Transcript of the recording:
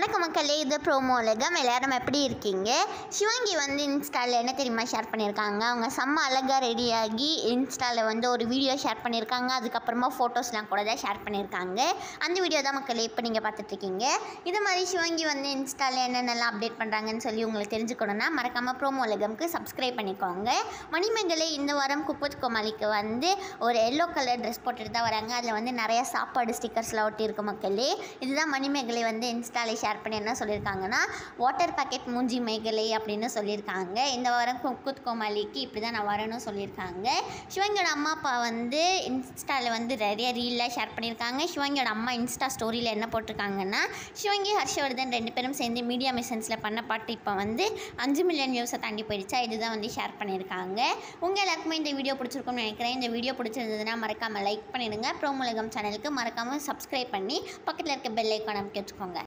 வணக்கம் மக்களே, இது ப்ரோமோ உலகம். எல்லாரும் எப்படி இருக்கீங்க? சிவாங்கி வந்து இன்ஸ்டாவில் என்ன தெரியுமா ஷேர் பண்ணியிருக்காங்க? அவங்க செம்ம அழகாக ரெடியாகி இன்ஸ்டாவில் வந்து ஒரு வீடியோ ஷேர் பண்ணியிருக்காங்க. அதுக்கப்புறமா ஃபோட்டோஸ்லாம் கூட தான் ஷேர் பண்ணியிருக்காங்க. அந்த வீடியோ தான் மக்களே இப்போ நீங்கள் பார்த்துட்ருக்கீங்க. இது மாதிரி சிவாங்கி வந்து இன்ஸ்டாவில் என்னென்னலாம் அப்டேட் பண்ணுறாங்கன்னு சொல்லி உங்களுக்கு தெரிஞ்சுக்கணுன்னா மறக்காமல் ப்ரோமோ உலகம்க்கு சப்ஸ்கிரைப் பண்ணிக்கோங்க. மணிமேகலை இந்த வாரம் குக்வித் கோமாளிக்கு வந்து ஒரு எல்லோ கலர் ட்ரெஸ் போட்டுட்டு தான் வராங்க. அதில் வந்து நிறைய சாப்பாடு ஸ்டிக்கர்ஸ்லாம் ஒட்டியிருக்கு மக்களே. இதுதான் மணிமேகலை வந்து இன்ஸ்டாவில் ஷேர் பண்ணி என்ன சொல்லியிருக்காங்கன்னா, வாட்டர் பாக்கெட் மூஞ்சி மேகலை அப்படின்னு சொல்லியிருக்காங்க. இந்த வாரம் குக்வித் கோமாளிக்கு இப்படி தான் நான் வரணும்னு சொல்லியிருக்காங்க. சிவாங்கியோட அம்மா அப்பா வந்து இன்ஸ்டாவில் வந்து நிறைய ரீல்லாம் ஷேர் பண்ணியிருக்காங்க. சிவாங்கியோட அம்மா இன்ஸ்டா ஸ்டோரியில் என்ன போட்டிருக்காங்கன்னா, சிவாங்கி ஹர்ஷவர்தன் 2 பேரும் சேர்ந்து மீடியா மிஷன்ஸில் பண்ண பாட்டு இப்போ வந்து 5 மில்லியன் வியூஸை தாண்டி போயிடுச்சா. இதுதான் வந்து ஷேர் பண்ணியிருக்காங்க. உங்கள் எல்லாருக்குமே இந்த வீடியோ பிடிச்சிருக்கும்னு நினைக்கிறேன். இந்த வீடியோ பிடிச்சிருந்ததுன்னா மறக்காமல் லைக் பண்ணிடுங்க. ப்ரோமோ உலகம் சேனலுக்கு மறக்காமல் சப்ஸ்கிரைப் பண்ணி பக்கத்தில் இருக்க பெல் ஐக்கான் அமைக்க வச்சுக்கோங்க.